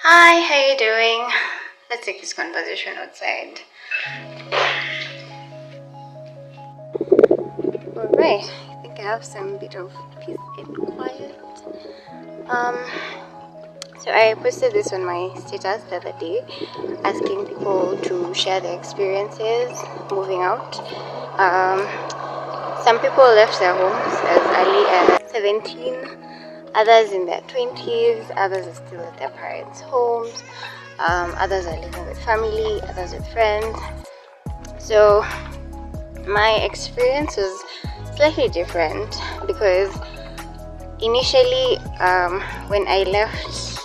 Hi, how you doing? Let's take this conversation outside. Alright, I think I have some bit of peace and quiet. Um, so I posted this on my status the other day, asking people to share their experiences moving out. Some people left their homes as early as 17, others in their 20s, others are still at their parents' homes, others are living with family, others with friends. So my experience was slightly different because initially, when I left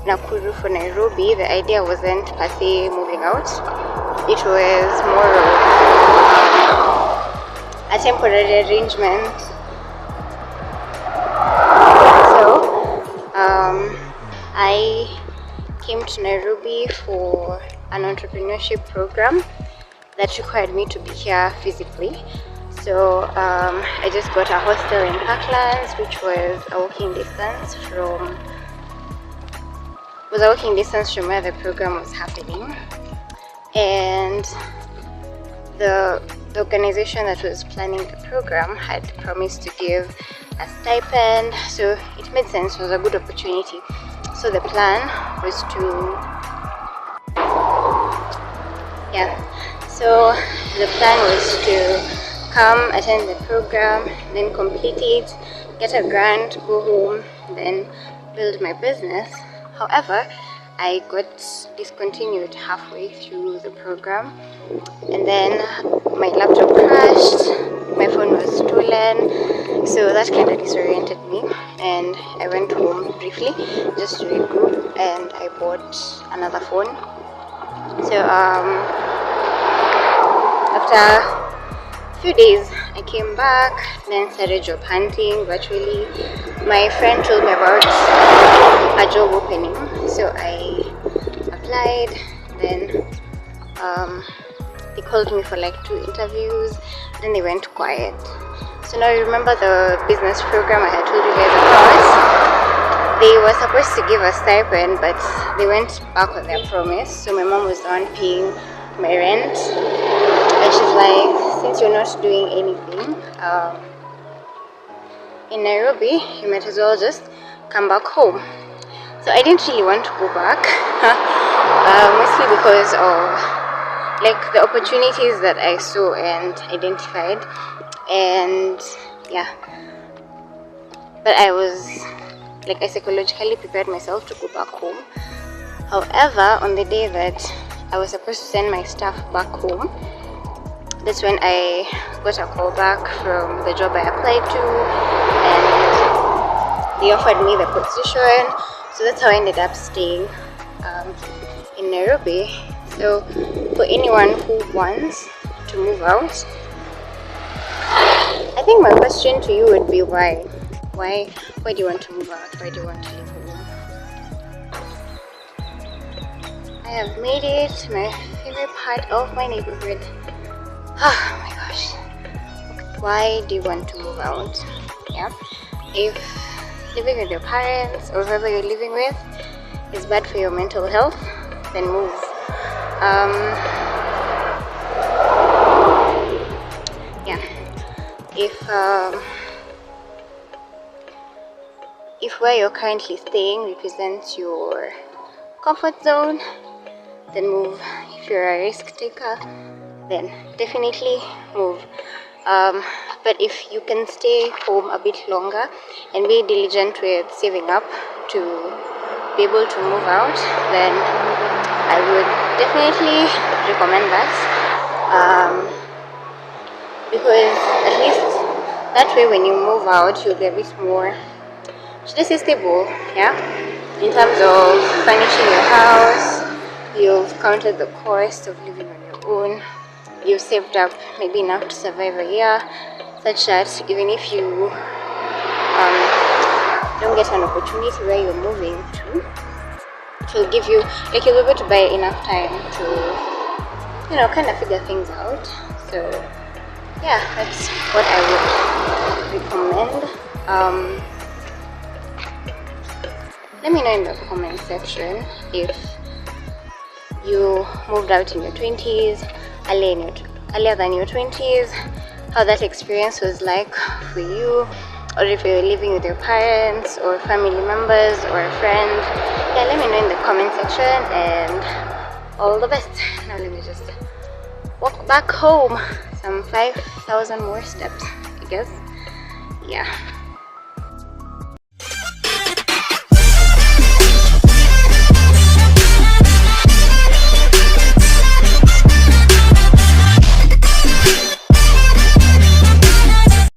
Nakuru for Nairobi, the idea wasn't per se moving out. It was more of a temporary arrangement. So I came to Nairobi for an entrepreneurship program that required me to be here physically. So I just got a hostel in Parklands, which was a walking distance from where the program was happening. And the organization that was planning the program had promised to give a stipend, so it made sense. It was a good opportunity. So the plan was to come attend the program, then complete it, get a grant, go home, then build my business. However, I got discontinued halfway through the program, and then my laptop crashed, my phone was stolen, so that kind of disoriented me, and I went home briefly just to regroup, and I bought another phone. So after a few days, I came back, then started job hunting virtually. My friend told me about a job opening, so I applied. Then they called me for like 2 interviews, then they went quiet. So now you remember the business program I had told you guys about? They were supposed to give a stipend, but they went back on their promise. So my mom was the one paying my rent, and she's like, since you're not doing anything in Nairobi, you might as well just come back home. So I didn't really want to go back, mostly because of like the opportunities that I saw and identified, and yeah. But I psychologically prepared myself to go back home. However, on the day that I was supposed to send my stuff back home, that's when I got a call back from the job I applied to, and they offered me the position. So that's how I ended up staying in Nairobi. So for anyone who wants to move out, I think my question to you would be why? Why do you want to move out? Why do you want to live home? I have made it my favorite part of my neighborhood. Oh my gosh. Why do you want to move out? Yeah. If living with your parents or whoever you're living with is bad for your mental health, then move. If where you're currently staying represents your comfort zone, then move. If you're a risk taker, then definitely move. But if you can stay home a bit longer and be diligent with saving up to be able to move out, then I would definitely recommend that, because at least that way when you move out, you'll be a bit more, should I say, stable, yeah, in terms of furnishing your house. You've counted the cost of living on your own. You've saved up maybe enough to survive a year, such that even if you don't get an opportunity where you're moving to, it will give you, like, you'll be able to buy enough time to, kind of figure things out. So yeah, that's what I would recommend. Let me know in the comment section if you moved out in your 20s, earlier than your 20s, how that experience was like for you, or if you're living with your parents or family members or a friend. Yeah, let me know in the comment section, and all the best. Now let me just walk back home, some 5,000 more steps, I guess. Yeah.